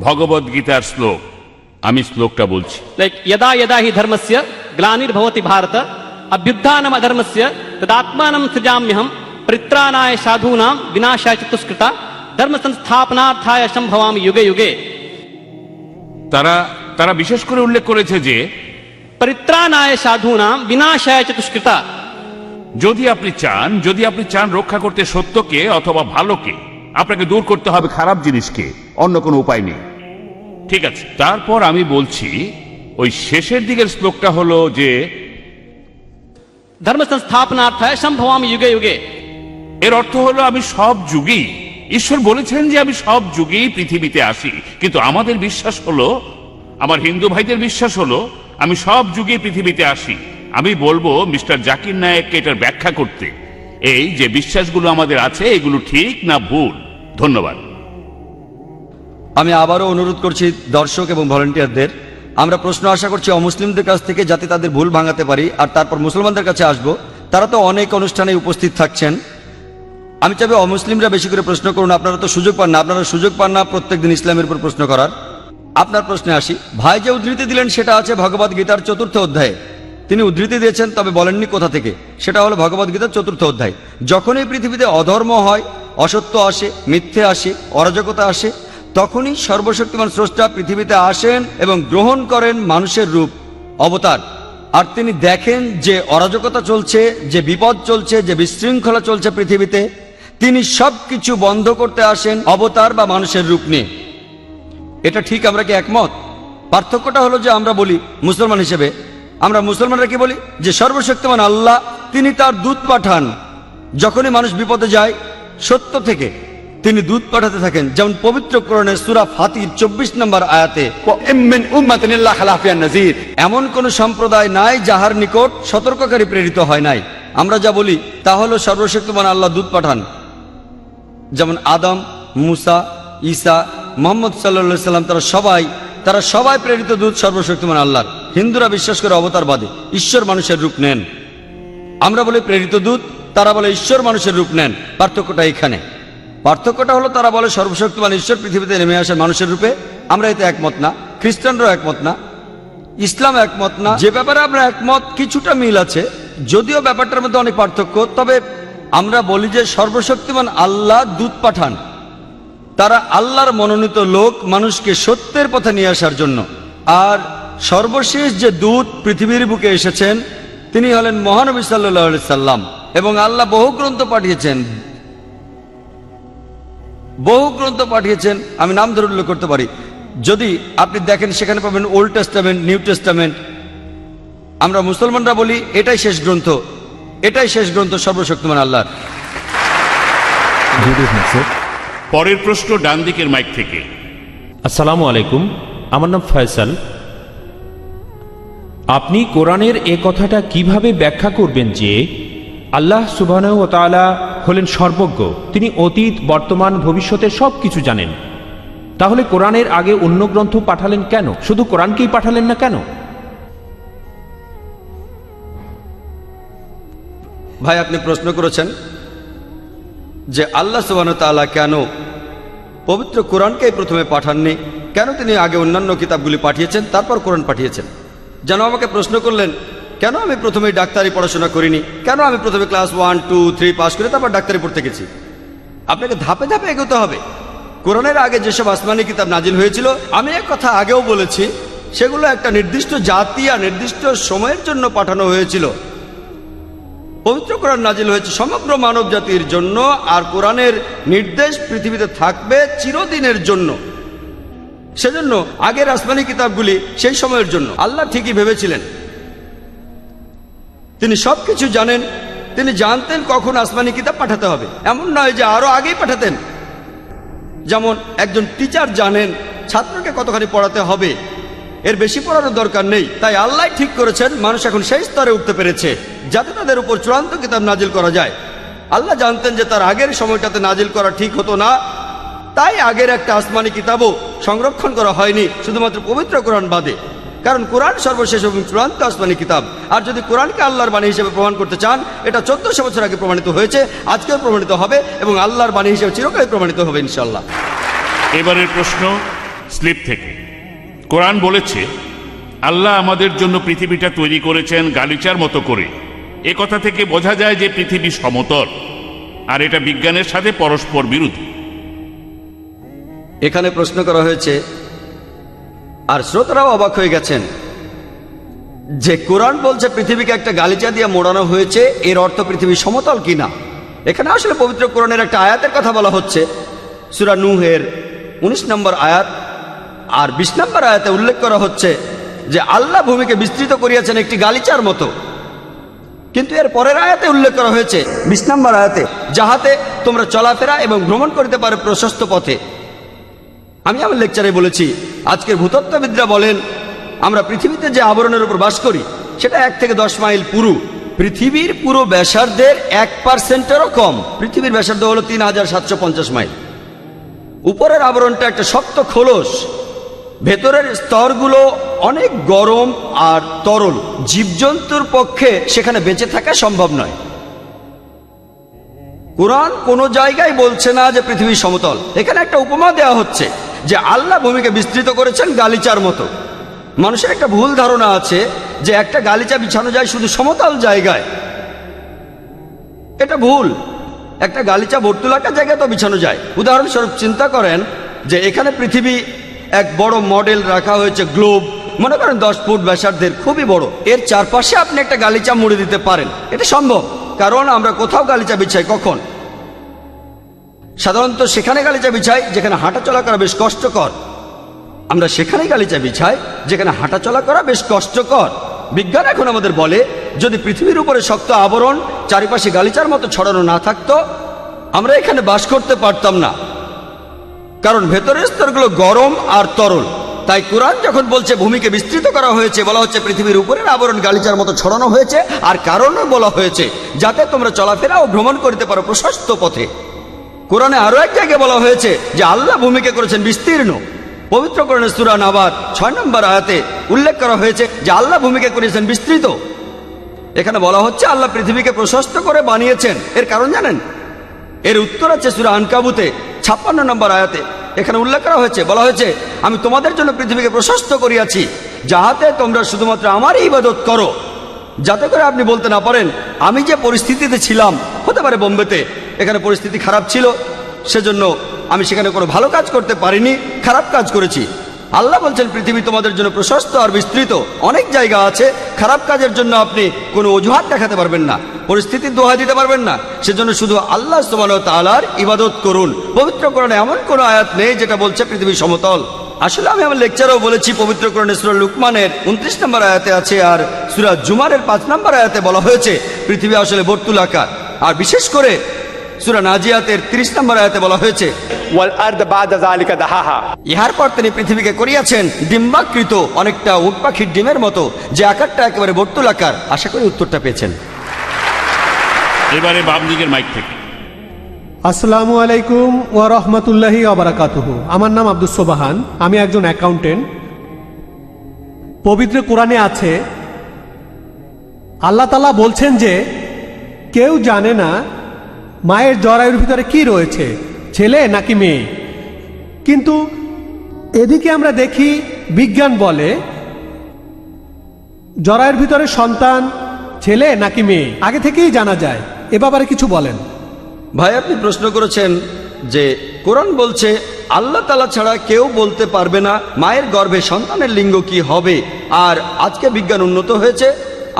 ভগবদ গীতার শ্লোক। আমি শ্লোকটা বলছি। लाइक यदा यदा हि धर्मस्य ग्लानिर्भवति भारत अभ्युत्थानम् अधर्मस्य तदात्मानं सृजाम्यहं परित्राणाय साधूनां विनाशाय च दुष्कृता धर्म संस्थापनार्थाय संभवामि युगे युगे। তারা বিশেষ করে উল্লেখ করেছে যে परित्राणाय साधूनां विनाशाय च दुष्कृता। যদি আপনি চান রক্ষা করতে সত্যকে অথবা ভালোকে, আপনাকে দূর করতে হবে খারাপ জিনিসকে, অন্য কোনো উপায় নেই। ঠিক আছে, তারপর আমি বলছি ওই শেষের দিকের শ্লোকটা হলো যে धर्म संस्थापनार्थाय संभवामि युगे युगे। এর অর্থ হলো আমি সব যুগেই, ঈশ্বর বলেছেন যে আমি সব যুগেই পৃথিবীতে আসি, কিন্তু আমাদের বিশ্বাস হলো, আমার হিন্দু ভাইদের বিশ্বাস হলো আমি সব যুগে পৃথিবীতে আসি। আমি বলবো মিস্টার জাকির নায়েককে এটার ব্যাখ্যা করতে, এই যে বিশ্বাসগুলো আমাদের আছে এগুলো ঠিক না ভুল। ধন্যবাদ। আমি আবারও অনুরোধ করছি দর্শক এবং ভলেন্টিয়ারদের, আমরা প্রশ্ন আশা করছি অমুসলিমদের কাছ থেকে, যাতে তাদের ভুল ভাঙাতে পারি। আর তারপর মুসলমানদের কাছে আসব, তারা তো অনেক অনুষ্ঠানে উপস্থিত থাকছেন। আমি চাইবো অমুসলিমরা বেশি করে প্রশ্ন করুন, আপনারা তো সুযোগ পান না প্রত্যেকদিন ইসলামের উপর প্রশ্ন করার। আপনার প্রশ্নে আসি। ভাই যে উদ্ধৃতি দিলেন সেটা আছে ভগবদ গীতার 4র্থ অধ্যায়ে। তিনি উদ্ধৃতি দিয়েছেন, তবে বলেননি কোথা থেকে। সেটা হলো ভগবদ গীতার 4র্থ অধ্যায়। যখনই পৃথিবীতে অধর্ম হয়, অসত্য আসে, মিথ্যে আসে, অরাজকতা আসে, তখনই সর্বশক্তিমান স্রষ্টা পৃথিবীতে আসেন এবং গ্রহণ করেন মানুষের রূপ, অবতার। আর তিনি দেখেন যে অরাজকতা চলছে, যে বিপদ চলছে, যে বিশৃঙ্খলা চলছে পৃথিবীতে, তিনি সবকিছু বন্ধ করতে আসেন অবতার বা মানুষের রূপ নিয়ে। এটা ঠিক, আমরা কি একমত? পার্থক্যটা হলো যে আমরা বলি মুসলমান হিসেবে, আমরা মুসলমানরা কি বলি যে সর্বশক্তিমান আল্লাহ তিনি তার দূত পাঠান। যখনই মানুষ বিপদে যায় সত্য থেকে, তিনি দূত পাঠাতে থাকেন। যেমন পবিত্র কোরআনের সূরা ফাতির 24 নম্বর আয়াতে, এমন কোন সম্প্রদায় নাই যাহার নিকট সতর্ককারী প্রেরিত হয় নাই। আমরা যা বলি তা হলো সর্বশক্তিমান আল্লাহ দূত পাঠান। যেমন আদম, মুসা, ঈসা, মোহাম্মদ সাল্লাল্লাহু সাল্লাম, তারা সবাই প্রেরিত দূত সর্বশক্তিমান আল্লাহর। হিন্দুরা বিশ্বাস করে অবতারবাদে, ঈশ্বর মানুষের রূপ নেন। আমরা বলি প্রেরিত দূত, তারা বলে ঈশ্বর মানুষের রূপ নেন। পার্থক্যটা এখানে। পার্থক্যটা হলো তারা বলে সর্বশক্তিমান ঈশ্বর পৃথিবীতে নেমে আসে মানুষের রূপে। আমরা এতে একমত না, খ্রিস্টানরাও একমত না, ইসলাম একমত না। যে ব্যাপারে আমরা একমত কিছুটা মিল আছে, যদিও ব্যাপারটার মধ্যে অনেক পার্থক্য। তবে আমরা বলি যে সর্বশক্তিমান আল্লাহ দূত পাঠান। তারা আল্লাহর মনোনীত লোক, মানুষকে সত্যের পথে নিয়ে আসার জন্য। আর সর্বশেষ যে দূত পৃথিবীর বুকে এসেছেন তিনি হলেন মহানবী সাল্লাল্লাহু আলাইহি সাল্লাম। এবং আল্লাহ বহু গ্রন্থ পাঠিয়েছেন। আমি নাম ধরে উল্লেখ করতে পারি, যদি আপনি দেখেন সেখানে পাবেন ওল্ড টেস্টামেন্ট, নিউ টেস্টামেন্ট। আমরা মুসলমানরা বলি এটাই শেষ গ্রন্থ সর্বশক্তিমান আল্লাহর। পরের প্রশ্ন ডান দিকের মাইক থেকে। আসসালামু আলাইকুম, আমার নাম ফয়সাল। আপনি কোরআনের এ কথাটা কিভাবে ব্যাখ্যা করবেন যে আল্লাহ সুবহানাহু ওয়া তাআলা হলেন সর্বজ্ঞ, তিনি অতীত, বর্তমান, ভবিষ্যতের সব কিছু জানেন? তাহলে কোরআনের আগে অন্য গ্রন্থ পাঠালেন কেন? শুধু কোরআনকেই পাঠালেন না কেন? ভাই, আপনি প্রশ্ন করেছেন যে আল্লাহ সুবহানাহু ওয়া তাআলা কেন পবিত্র কোরআনকেই প্রথমে পাঠাননি? কেন তিনি আগে অন্যান্য কিতাবগুলি পাঠিয়েছেন, তারপর কোরআন পাঠিয়েছেন? যেন আমাকে প্রশ্ন করলেন, কেন আমি প্রথমে ডাক্তারি পড়াশোনা করিনি, কেন আমি প্রথমে ক্লাস 1, 2, 3 পাস করে তারপর ডাক্তারি পড়তে গেছি? আপনাকে ধাপে ধাপে এগোতে হবে। কোরআনের আগে যেসব আসমানি কিতাব নাজিল হয়েছিল, আমি এক কথা আগেও বলেছি, সেগুলো একটা নির্দিষ্ট জাতি আর নির্দিষ্ট সময়ের জন্য পাঠানো হয়েছিল। পবিত্র কোরআন নাজিল হয়েছে সমগ্র মানব জাতির জন্য, আর কোরআনের নির্দেশ পৃথিবীতে থাকবে চিরদিনের জন্য। সেজন্য আগের আসমানি কিতাবগুলি সেই সময়ের জন্য। আল্লাহ ঠিকই ভেবেছিলেন, তিনি সবকিছু জানেন, তিনি জানতেন কখন আসমানি কিতাব পাঠাতে হবে। এমন নয় যে আরো আগেই পাঠাতেন। যেমন একজন টিচার জানেন ছাত্রকে কতখানি পড়াতে হবে, এর বেশি পড়ানোর দরকার নেই। তাই আল্লাহ ঠিক করেছেন মানুষ এখন সেই স্তরে উঠতে পেরেছে যাতে তাদের উপর চূড়ান্ত কিতাব নাজিল করা যায়। আল্লাহ জানতেন যে তার আগের সময়টাতে নাজিল করা ঠিক হতো না, তাই আগের একটা আসমানি কিতাবও সংরক্ষণ করা হয়নি, শুধুমাত্র পবিত্র কোরআন বাদে। কারণ কোরআন সর্বশেষ এবং চূড়ান্ত আসমানি কিতাব। আর যদি কোরআনকে আল্লাহর বাণী হিসেবে প্রমাণ করতে চান, এটা 1400 বছর আগে প্রমাণিত হয়েছে, আজকেও প্রমাণিত হবে এবং আল্লাহর বাণী হিসেবে চিরকালই প্রমাণিত হবে ইনশাল্লাহ। এবারের প্রশ্ন স্লিপ থেকে। কোরআন বলেছে আল্লাহ আমাদের জন্য পৃথিবীটা তৈরি করেছেন গালিচার মতো করে। এ কথা থেকে বোঝা যায় যে পৃথিবী সমতল, আর এটা বিজ্ঞানের সাথে পরস্পর বিরোধী। এখানে প্রশ্ন করা হয়েছে, আর শ্রোতারাও অবাক হয়ে গেছেন, যে কোরআন বলছে পৃথিবীকে একটা গালিচা দিয়ে মোড়ানো হয়েছে, এর অর্থ পৃথিবী সমতল কিনা। এখানে আসলে পবিত্র কোরআনের একটা আয়াতের কথা বলা হচ্ছে, সূরা নূহের 19 নম্বর আয়াত আর 20 নম্বর আয়াতে উল্লেখ করা হচ্ছে যে আল্লাহ ভূমিকে বিস্তৃত করিয়াছেন একটি গালিচার মতো। কিন্তু এর পরের আয়াতে উল্লেখ করা হয়েছে 20 নম্বর আয়াতে, যাহাতে তোমরা চলাফেরা এবং ভ্রমণ করতে পারো প্রশস্ত পথে। আমি আমার লেকচারে বলেছি, আজকের ভূতত্ত্ববিদরা বলেন আমরা পৃথিবীতে যে আবরণের উপর বাস করি সেটা 1 থেকে 10 মাইল পুরু। পৃথিবীর পুরো ব্যাসার্ধের 1%-এরও কম। পৃথিবীর ব্যাসার্ধ হলো 3750 মাইল। উপরের আবরণটা একটা শক্ত খোলস, ভেতরের স্তরগুলো অনেক গরম আর তরল। জীবজন্তুর পক্ষে সেখানে বেঁচে থাকা সম্ভব নয়। কোরআন কোনো জায়গায় বলছে না যে পৃথিবী সমতল। এখানে একটা উপমা দেওয়া হচ্ছে যে আল্লাহ ভূমিকে বিস্তৃত করেছেন গালিচার মতো। মানুষের একটা ভুল ধারণা আছে যে একটা গালিচা বিছানো যায় শুধু সমতল জায়গায়। এটা ভুল। একটা গালিচা বর্তুলাকার জায়গায় তো বিছানো যায়। উদাহরণস্বরূপ চিন্তা করেন যে এখানে পৃথিবী এক বড় মডেল রাখা হয়েছে, গ্লোব, মনে করেন 10 ফুট ব্যাসার্ধের, খুবই বড়। এর চারপাশে আপনি একটা গালিচা মুড়ে দিতে পারেন। এটা সম্ভব, কারণ আমরা কোথাও গালিচা বিছাই কখন? সাধারণত সেখানে গালিচা বিছাই যেখানে হাঁটাচলা করা বেশ কষ্টকর। আমরা সেখানেই গালিচা বিছাই যেখানে হাঁটাচলা করা বেশ কষ্টকর। বিজ্ঞান এখন আমাদের বলে যদি পৃথিবীর উপরে শক্ত আবরণ চারিপাশে গালিচার মতো ছড়ানো না থাকতো, আমরা এখানে বাস করতে পারতাম না, কারণ ভেতরের স্তরগুলো গরম আর তরল। তাই কোরআন যখন বলছে ভূমিকে বিস্তৃত করা হয়েছে, বলা হচ্ছে পৃথিবীর উপরের আবরণ গালিচার মতো ছড়ানো হয়েছে, আর কারণও বলা হয়েছে যাতে তোমরা চলাফেরা ও ভ্রমণ করতে পারো প্রশস্ত পথে। কোরআনে আরো এক জায়গায় বলা হয়েছে যে আল্লাহ ভূমিকে করেছেন বিস্তীর্ণ। পবিত্র কোরআনের সূরা নাবার 6 নম্বর আয়াতে উল্লেখ করা হয়েছে যে আল্লাহ ভূমিকে করেছেন বিস্তৃত। এখানে বলা হচ্ছে আল্লাহ পৃথিবীকে প্রশস্ত করে বানিয়েছেন। এর কারণ জানেন? এর উত্তর আছে সূরা আনকাবুতে 56 নম্বর আয়াতে। এখানে উল্লেখ করা হয়েছে, বলা হয়েছে আমি তোমাদের জন্য পৃথিবীকে প্রশস্ত করিয়াছি যাহাতে তোমরা শুধুমাত্র আমারই ইবাদত করো, যাতে করে আপনি বলতে না পারেন আমি যে পরিস্থিতিতে ছিলাম, হতে পারে বোম্বেতে এখানে পরিস্থিতি খারাপ ছিল, সেজন্য আমি সেখানে কোনো ভালো কাজ করতে পারিনি, খারাপ কাজ করেছি। আল্লাহ বলছেন পৃথিবী তোমাদের জন্য প্রশস্ত আর বিস্তৃত। অনেক জায়গা আছে খারাপ কাজের জন্য আপনি কোনো অজুহাত দেখাতে পারবেন না, পরিস্থিতির দোহাই দিতে পারবেন না। সেজন্য শুধু আল্লাহ সুবহানাহু ওয়া তাআলার ইবাদত করুন। পবিত্র কোরআনে এমন কোনো আয়াত নেই যেটা বলছে পৃথিবী সমতল। আসলে আমি আমার লেকচারেও বলেছি, পবিত্র কোরআনে সূরা লুকমানের 29 নম্বর আয়াতে আছে, আর সূরা জুমারের 5 নম্বর আয়াতে বলা হয়েছে পৃথিবী আসলে বর্তুলাকার। আর বিশেষ করে সূরা নাজিয়াতের 30 নম্বর আয়াতে বলা হয়েছে ইহার পর তিনি পৃথিবীকে করিয়াছেন ডিম্বাকৃত, অনেকটা উট পাখির ডিমের মতো, যে আকারটা একেবারে বর্তুলাকার। আশা করি উত্তরটা পেয়েছেন। এবারে বাম দিকের মাইক থেকে। আসসালামু আলাইকুম ওয়া রাহমাতুল্লাহি ওয়া বারাকাতুহু। আমার নাম আব্দুস সোবাহান, আমি একজন অ্যাকাউন্টেন্ট। পবিত্র কোরআনে আছে আল্লাহ তাআলা বলছেন যে কেউ জানে না মায়ের জরায়ুর ভিতরে কি রয়েছে, ছেলে নাকি মেয়ে। কিন্তু এদিকে আমরা দেখি বিজ্ঞান বলে জরায়ের ভিতরে সন্তান ছেলে নাকি মেয়ে আগে থেকেই জানা যায়। এ ব্যাপারে কিছু বলেন। ভাই, আপনি প্রশ্ন করেছেন যে কোরআন বলছে আল্লাহ তাআলা ছাড়া কেউ বলতে পারবে না মায়ের গর্ভে সন্তানের লিঙ্গ কি হবে, আর আজকে বিজ্ঞান উন্নত হয়েছে,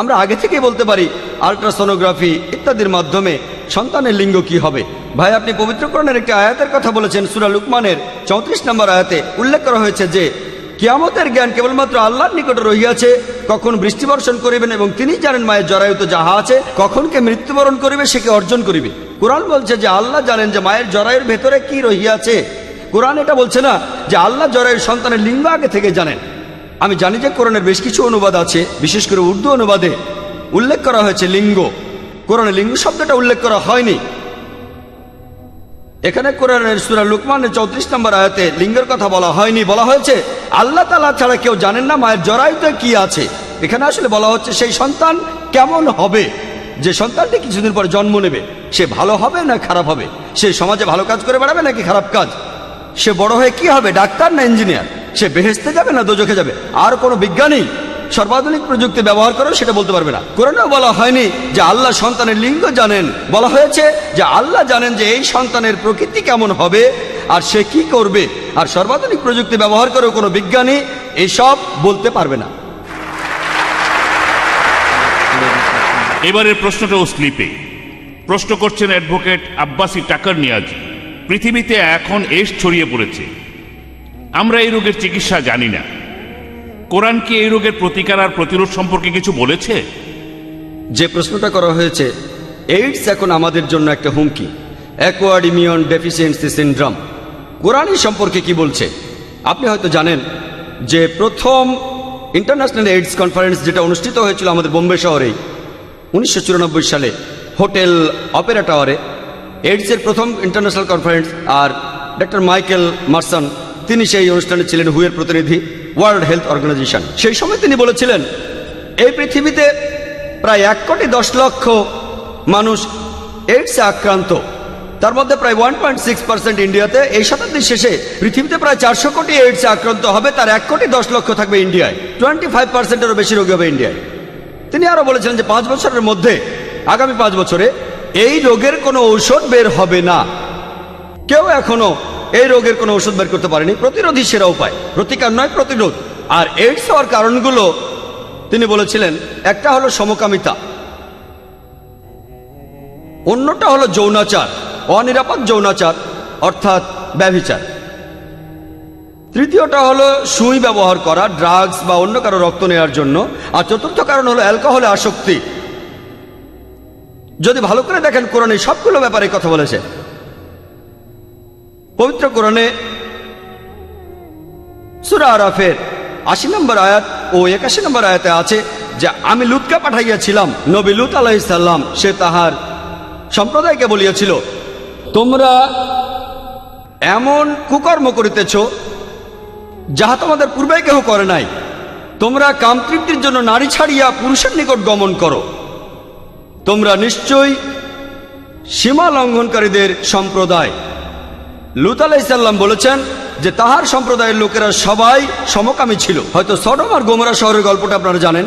আমরা আগে থেকেই বলতে পারি আল্ট্রাসোনোগ্রাফি ইত্যাদির মাধ্যমে সন্তানের লিঙ্গ কি হবে। ভাই, আপনি পবিত্র কোরআনের একটি আয়াতের কথা বলেছেন, সূরা লুকমানের 34 নম্বর আয়াতে উল্লেখ করা হয়েছে যে কিয়ামতের জ্ঞান কেবলমাত্র আল্লাহর নিকটে রহিয়াছে, কখন বৃষ্টি বর্ষণ করিবেন এবং তিনি জানেন মায়ের জরায়ুতে যাহা আছে, কখন কে মৃত্যুবরণ করিবে সে কে অর্জন করিবে। কোরআন বলছে যে আল্লাহ জানেন যে মায়ের জরায়ুর ভেতরে কি রহিয়াছে। কোরআন এটা বলছে না যে আল্লাহ জরায়ুর সন্তানের লিঙ্গ আগে থেকে জানেন। আমি জানি যে কোরআনের বেশ কিছু অনুবাদ আছে, বিশেষ করে উর্দু অনুবাদে উল্লেখ করা হয়েছে লিঙ্গ, কোরআনে লিঙ্গ শব্দটা উল্লেখ করা হয়নি। এখানে কোরআনের সূরা লুকমানের 34 নম্বর আয়াতে লিঙ্গের কথা বলা হয়নি, বলা হয়েছে আল্লাহ তাআলা ছাড়া কেউ জানেন না মায়ের জরায়ুতে কি আছে। এখানে আসলে বলা হচ্ছে সেই সন্তান কেমন হবে, যে সন্তানটি কিছুদিন পরে জন্ম নেবে সে ভালো হবে না খারাপ হবে, সে সমাজে ভালো কাজ করে বেড়াবে নাকি খারাপ কাজ, সে বড় হয়ে কি হবে, ডাক্তার না ইঞ্জিনিয়ার, সে বেহেশতে যাবে না দোজখে যাবে। আর কোনো বিজ্ঞানী সর্বাধুনিক প্রযুক্তি ব্যবহার করেও সেটা বলতে পারবে না। কোরআনেও বলা হয়নি যে আল্লাহ সন্তানের লিঙ্গ জানেন, বলা হয়েছে যে আল্লাহ জানেন যে এই সন্তানের প্রকৃতি কেমন হবে আর সে কি করবে, আর সর্বাধুনিক প্রযুক্তি ব্যবহার করেও কোনো বিজ্ঞানী এসব বলতে পারবে না। এবারের প্রশ্নটাও স্লিপে। প্রশ্ন করছেন অ্যাডভোকেট আব্বাসী টাকার নিয়াজি। পৃথিবীতে এখন এইডস ছড়িয়ে পড়েছে, আমরা এই রোগের চিকিৎসা জানি না। কোরআন কি এই রোগের প্রতিকার আর প্রতিরোধ সম্পর্কে কিছু বলেছে? যে প্রশ্নটা করা হয়েছে, এইডস এখন আমাদের জন্য একটা হুমকি, অ্যাকোয়ার্ড ইমিউন ডেফিসিয়েন্সি সিনড্রোম। কোরআনই সম্পর্কে কি বলছে? আপনি হয়তো জানেন যে প্রথম ইন্টারন্যাশনাল এইডস কনফারেন্স যেটা অনুষ্ঠিত হয়েছিল আমাদের বোম্বে শহরেই 1994 সালে হোটেল অপেরা টাওয়ারে, এইডসের প্রথম ইন্টারন্যাশনাল কনফারেন্স, আর ডক্টর মাইকেল মার্সন তিনি সেই অনুষ্ঠানে ছিলেন, হুয়ের প্রতিনিধি, ওয়ার্ল্ড হেলথ অর্গানাইজেশন। সেই সময় তিনি বলেছিলেন এই পৃথিবীতে প্রায় 1,10,00,000 মানুষ এইডসে আক্রান্ত, তার মধ্যে প্রায় 1.6% ইন্ডিয়াতে। এই শতাব্দীর শেষে পৃথিবীতে প্রায় 400 কোটি এইডসে আক্রান্ত হবে, তার 1,10,00,000 থাকবে ইন্ডিয়ায়, 25%-এরও বেশি রোগী হবে ইন্ডিয়ায়। তিনি আরো বলেছেন যে 5 বছরের মধ্যে, আগামী 5 বছরে এই রোগের কোনো ঔষধ বের হবে না। কেউ এখনো এই রোগের কোনো ওষুধ বের করতে পারেনি। প্রতিরোধী সেরা উপায়, প্রতিকার নয় প্রতিরোধ। আর এইডস হওয়ার কারণগুলো তিনি বলেছিলেন, একটা হলো সমকামিতা, অন্যটা হলো যৌনাচার, অনিরাপদ যৌনাচার অর্থাৎ ব্যভিচার, তৃতীয়টা হলো সুই ব্যবহার করা, ড্রাগস বা অন্য কারো রক্ত নেওয়ার জন্য, আর চতুর্থ কারণ হলো অ্যালকোহলে আসক্তি। যদি ভালো করে দেখেন কোরআনে সবগুলো ব্যাপারে কথা বলেছে। পবিত্র কোরআনে সূরা আরাফের 80 নম্বর আয়াত ও 81 নম্বর আয়াতে আছে যে আমি লুতকে পাঠাইয়াছিলাম, নবী লুত আলাইহিস সালাম, সে তাহার সম্প্রদায়কে বলিয়াছিল তোমরা এমন কুকর্ম করিতেছ যাহা তোমাদের পূর্বে কেহ করে নাই, তোমরা কামতৃপ্তির জন্য নারী ছাড়িয়া পুরুষের নিকট গমন করো, তোমরা নিশ্চয়ই সীমা লঙ্ঘনকারীদের সম্প্রদায়। লূত আলাইহিস সালাম বলেছেন যে তাহার সম্প্রদায়ের লোকেরা সবাই সমকামী ছিল। হয়তো সদম আর গোমরা শহরের গল্পটা আপনারা জানেন,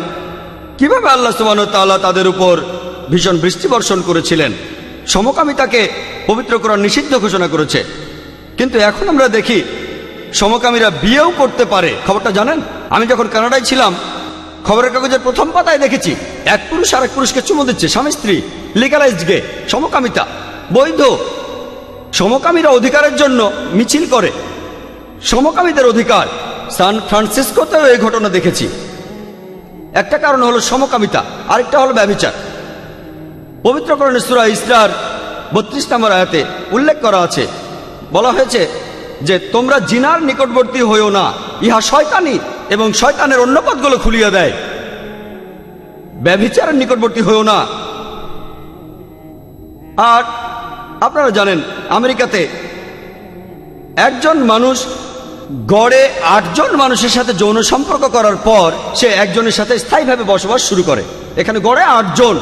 কিভাবে আল্লাহ সুবহানাহু ওয়া তাআলা তাদের উপর ভীষণ বৃষ্টি বর্ষণ করেছিলেন। সমকামিতাকে পবিত্র কোরআন নিষিদ্ধ ঘোষণা করেছে, কিন্তু এখন আমরা দেখি সমকামীরা বিয়েও করতে পারে। খবরটা জানেন? আমি যখন কানাডায় ছিলাম, খবরের কাগজের প্রথম পাতায় দেখেছি এক পুরুষ আর এক পুরুষকে চুমু দিচ্ছে, স্বামী স্ত্রী, লিগালাইজড গে, সমকামিতা বৈধ। সমকামীরা অধিকারের জন্য মিছিল করে, সমকামীদের অধিকার। সান ফ্রান্সিসকোতেও এই ঘটনা দেখেছি। একটা কারণ হলো সমকামিতা, আরেকটা হলো ব্যভিচার। পবিত্র কোরআনে সূরা ইসরার 32 নম্বর আয়াতে উল্লেখ করা আছে, বলা হয়েছে যে তোমরা জিনার নিকটবর্তী হইও না, ইহা শয়তানি এবং শয়তানের অন্য পথগুলো খুলিয়া দেয়। ব্যভিচারের নিকটবর্তী হইও না। আর আপনারা জানেন আমেরিকাতে একজন মানুষ গড়ে 8 জন মানুষের সাথে যৌন সম্পর্ক করার পর সে একজনের সাথে স্থায়ীভাবে বসবাস শুরু করে। এখানে গড়ে 8 জন,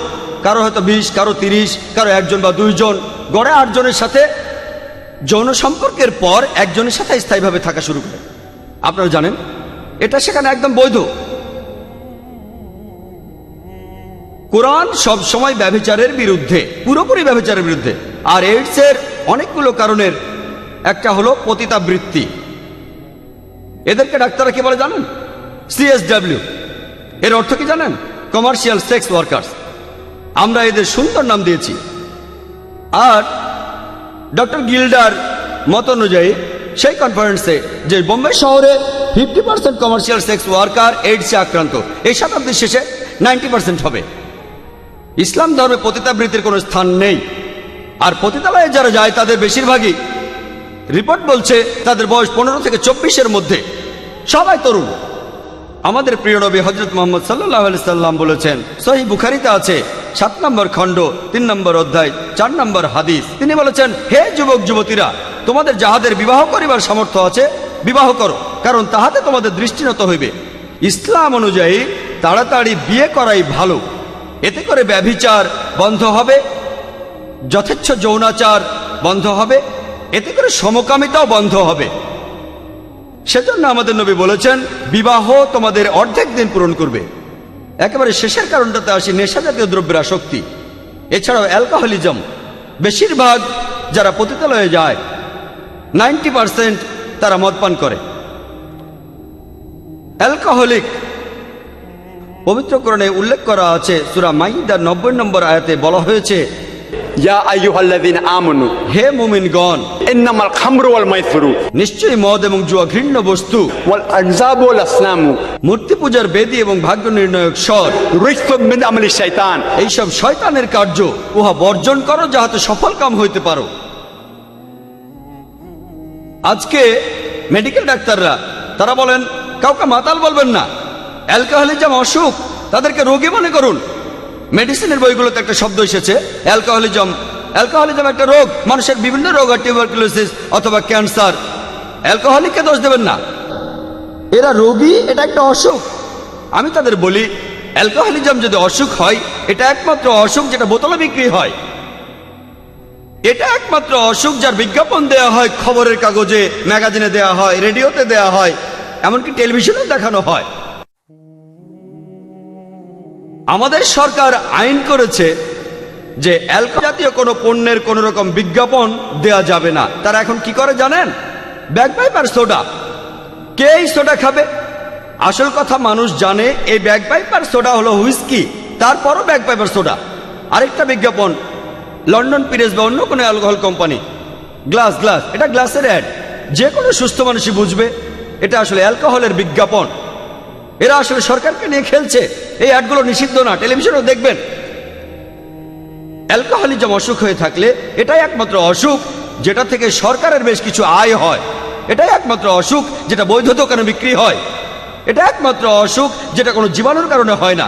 কারো হয়তো 20, কারো 30, কারো 1 জন বা 2 জন, গড়ে 8 জনের সাথে যৌন সম্পর্কের পর একজনের সাথে স্থায়ীভাবে থাকা শুরু করে। আপনারা জানেন এটা সেখানে একদম বৈধ। কোরআন সব সময় ব্যভিচারের বিরুদ্ধে, পুরোপুরি ব্যভিচারের বিরুদ্ধে। আর এইডসের অনেকগুলো কারণের একটা হলো পতিতাবৃত্তি। এদেরকে ডাক্তাররা কি বলে জানেন? CSW। এর অর্থ কি জানেন? Commercial sex workers. আমরা এদের সুন্দর নাম দিয়েছি। আর ডক্টর গিল্ডার মত অনুযায়ী সেই কনফারেন্সে যে বোম্বে শহরে 50% কমার্শিয়াল সেক্স ওয়ার্কার এইডসে আক্রান্ত, এই শতাব্দীর শেষে 90% হবে। ইসলাম ধর্মে পতিতাবৃত্তির কোনো স্থান নেই। আর পতিতালয়ে যারা যায় তাদের বেশিরভাগই, রিপোর্ট বলছে, তাদের বয়স 15 থেকে 24-এর মধ্যে, সবাই তরুণ। আমাদের প্রিয় নবী হযরত মুহাম্মদ সাল্লাল্লাহু আলাইহি সাল্লাম বলেছেন, সহিহ বুখারীতে আছে 7 নম্বর খণ্ড 3 নম্বর অধ্যায় 4 নম্বর হাদিস, তিনি বলেছেন, হে যুবক যুবতীরা, তোমাদের যাহাদের বিবাহ করিবার সামর্থ্য আছে বিবাহ করো, কারণ তাহাতে তোমাদের দৃষ্টিনত হইবে। ইসলাম অনুযায়ী তাড়াতাড়ি বিয়ে করাই ভালো। এতে করে ব্যভিচার বন্ধ হবে, যথেচ্ছ যৌনাচার বন্ধ হবে, এতে করে সমকামিতাও বন্ধ হবে। সেজন্য আমাদের নবী বলেছেন, বিবাহ তোমাদের অর্ধেক দিন পূরণ করবে। একেবারে শেষের কারণটাতে আসি, নেশা জাতীয় দ্রব্যের আসক্তি। এছাড়াও অ্যালকোহলিজম। বেশিরভাগ যারা পতিতালয়ে যায় 90% তারা মদ পান করে। অ্যালকোহলিক পবিত্র কোরআনে উল্লেখ করা আছে, সূরা মাইদার 90 নম্বর আয়াতে বলা হয়েছে, ইয়া আইয়ুহাল্লাযীনা আমানু হে মুমিনগণ, ইন্নামাল খামরু ওয়াল মাইসিরু নিশ্চয়ই মদ এবং জুয়া ঘৃণ্য বস্তু, ওয়াল আনসাবু ওয়াল আসনামু মূর্তি পূজার বেদী এবং ভাগ্য নির্ণায়ক স্বর, রিজসুম মিন আমালি শাইতান, এইসব শয়তানের কার্য, উহা বর্জন করো যাহাতে সফল কাম হইতে পারো। আজকে মেডিকেল ডাক্তাররা তারা বলেন, কাউকে মাতাল বলবেন না, অ্যালকোহলিজম অসুখ, তাদেরকে রোগী মনে করুন। মেডিসিনের বইগুলোতে একটা শব্দ এসেছে, অ্যালকোহলিজম। অ্যালকোহলিজম একটা রোগ, মানুষের বিভিন্ন রোগ, আর টিউবারকুলোসিস অথবা ক্যান্সার। অ্যালকোহলিককে দোষ দেবেন না, এরা রোগী, এটা একটা অসুখ। আমি তাদের বলি, অ্যালকোহলিজম যদি অসুখ হয়, এটা একমাত্র অসুখ যেটা বোতলে বিক্রি হয়। এটা একমাত্র অসুখ যার বিজ্ঞাপন দেয়া হয়, খবরের কাগজে, ম্যাগাজিনে দেয়া হয়, রেডিওতে দেয়া হয়, এমনকি টেলিভিশনেও দেখানো হয়। আমাদের সরকার আইন করেছে যে অ্যালকোহল জাতীয় কোনো পণ্যের কোনো রকম বিজ্ঞাপন দেয়া যাবে না। তারা এখন কি করে জানেন? Back piper soda. কে এই সোডা খাবে? আসল কথা মানুষ জানে এই ব্যাক পাইপার সোডা হলো হুইস্কি, তারপরও ব্যাক পাইপার সোডা। আরেকটা বিজ্ঞাপন, লন্ডন পিরেস বা অন্য কোনো অ্যালকোহল কোম্পানি, গ্লাস গ্লাস, এটা গ্লাসের অ্যাড। যে কোনো সুস্থ মানুষই বুঝবে এটা আসলে অ্যালকোহলের বিজ্ঞাপন। এরা আসলে সরকারকে নিয়ে খেলছে। এই অ্যাডগুলো নিষিদ্ধ না, টেলিভিশনেও দেখবেন। অ্যালকোহলিজম অসুখ হয়ে থাকলে এটাই একমাত্র অসুখ যেটা থেকে সরকারের বেশ কিছু আয় হয়। এটাই একমাত্র অসুখ যেটা বৈধ দোকানে বিক্রি হয়। এটা একমাত্র অসুখ যেটা কোনো জীবাণুর কারণে হয় না।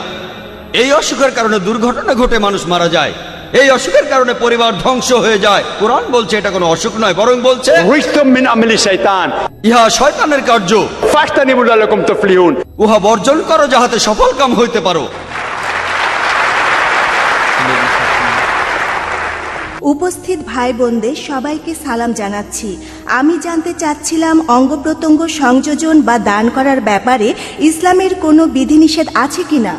এই অসুখের কারণে দুর্ঘটনা ঘটে মানুষ মারা যায়। এই অসুখের কারণে পরিবার ধ্বংস হয়ে যায়। কোরআন বলছে এটা কোনো অসুখ নয়, বরং বলছে রিজসুম মিন আমালি শাইতান, ইহা শয়তানের কার্য, ফাজতানিবু লাকুম তুফলিহুন, উহা বর্জন করো যাহাতে সফল কাম হইতে পারো। উপস্থিত ভাই বোনদের সবাইকে সালাম জানাচ্ছি। আমি জানতে চাচ্ছিলাম, অঙ্গ প্রত্যঙ্গ সংযোজন বা দান করার ব্যাপারে ইসলামের কোনো বিধিনিষেধ আছে কিনা?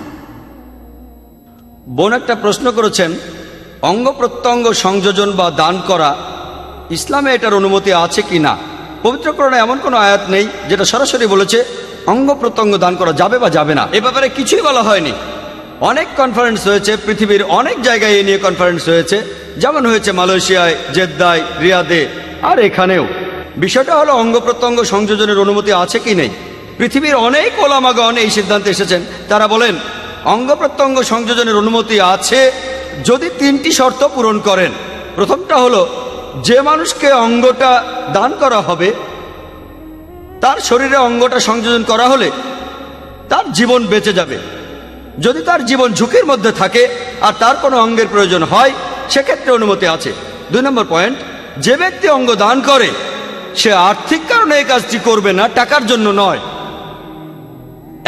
বোন একটা প্রশ্ন করেছেন, অঙ্গ প্রত্যঙ্গ সংযোজন বা দান করা ইসলামে এটার অনুমতি আছে কি না। পবিত্র কোরআনে এমন কোনো আয়াত নেই যেটা সরাসরি বলেছে অঙ্গ প্রত্যঙ্গ দান করা যাবে বা যাবে না। এ ব্যাপারে কিছুই বলা হয়নি। অনেক কনফারেন্স হয়েছে, পৃথিবীর অনেক জায়গায় এ নিয়ে কনফারেন্স হয়েছে, যেমন হয়েছে মালয়েশিয়ায়, জেদ্দায়, রিয়াদে, আর এখানেও। বিষয়টা হলো অঙ্গ প্রত্যঙ্গ সংযোজনের অনুমতি আছে কি নেই। পৃথিবীর অনেক ওলামাগণ এই সিদ্ধান্তে এসেছেন। তারা বলেন অঙ্গ প্রত্যঙ্গ সংযোজনের অনুমতি আছে যদি 3টি শর্ত পূরণ করেন। প্রথমটা হলো, যে মানুষকে অঙ্গটা দান করা হবে তার শরীরে অঙ্গটা সংযোজন করা হলে তার জীবন বেঁচে যাবে। যদি তার জীবন ঝুঁকির মধ্যে থাকে আর তার কোনো অঙ্গের প্রয়োজন হয়, সেক্ষেত্রে অনুমতি আছে। 2 নম্বর পয়েন্ট, যে ব্যক্তি অঙ্গ দান করে সে আর্থিক কারণে এই কাজটি করবে না, টাকার জন্য নয়,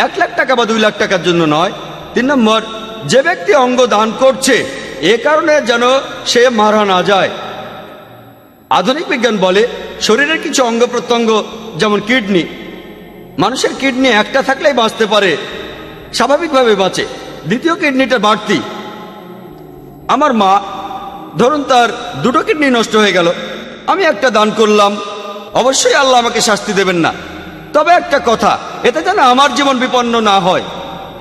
1 লাখ টাকা বা 2 লাখ টাকার জন্য নয়। 3 নম্বর, যে ব্যক্তি অঙ্গ দান করছে এ কারণে যেন সে মারা না যায়। আধুনিক বিজ্ঞান বলে শরীরের কিছু অঙ্গ প্রত্যঙ্গ যেমন কিডনি, মানুষের কিডনি একটা থাকলেই বাঁচতে পারে, স্বাভাবিকভাবে বাঁচে, দ্বিতীয় কিডনিটা বাড়তি। আমার মা ধরুন তার দুটো কিডনি নষ্ট হয়ে গেল, আমি একটা দান করলাম, অবশ্যই আল্লাহ আমাকে শাস্তি দেবেন না। তবে একটা কথা, এতে যেন আমার জীবন বিপন্ন না হয়,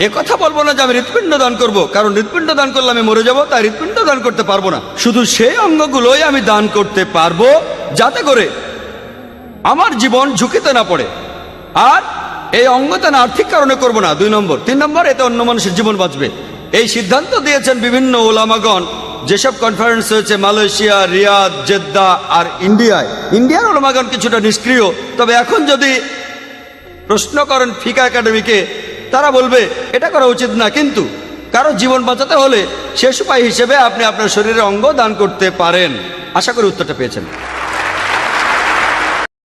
এ কথা বলবো না যে আমি হৃৎপিণ্ড দান করব, কারণ হৃৎপিণ্ড দান করলে আমি মরে যাব, তাই হৃৎপিণ্ড দান করতে পারবো না। শুধু সেই অঙ্গগুলোই আমি দান করতে পারবো যাতে করে আমার জীবন ঝুঁকিতে না পড়ে। আর এই অঙ্গদান আর্থিক কারণে করব না, 2 নম্বর। 3 নম্বর, এতে অন্য মানুষের জীবন বাঁচবে। এই সিদ্ধান্ত দিয়েছেন বিভিন্ন ওলামাগণ। যেসব কনফারেন্স হয়েছে মালয়েশিয়া, রিয়াদ, জেদ্দা আর ইন্ডিয়ায়, ইন্ডিয়ার ওলামাগণ কিছুটা নিষ্ক্রিয়। তবে এখন যদি প্রশ্ন করেন ফিকা একাডেমিকে, তারা বলবে এটা করা উচিত না, কিন্তু কারো জীবন বাঁচাতে হলে শেষ উপায় হিসেবে আপনি আপনার শরীরের অঙ্গ দান করতে পারেন। আশা করি উত্তরটা পেয়েছেন।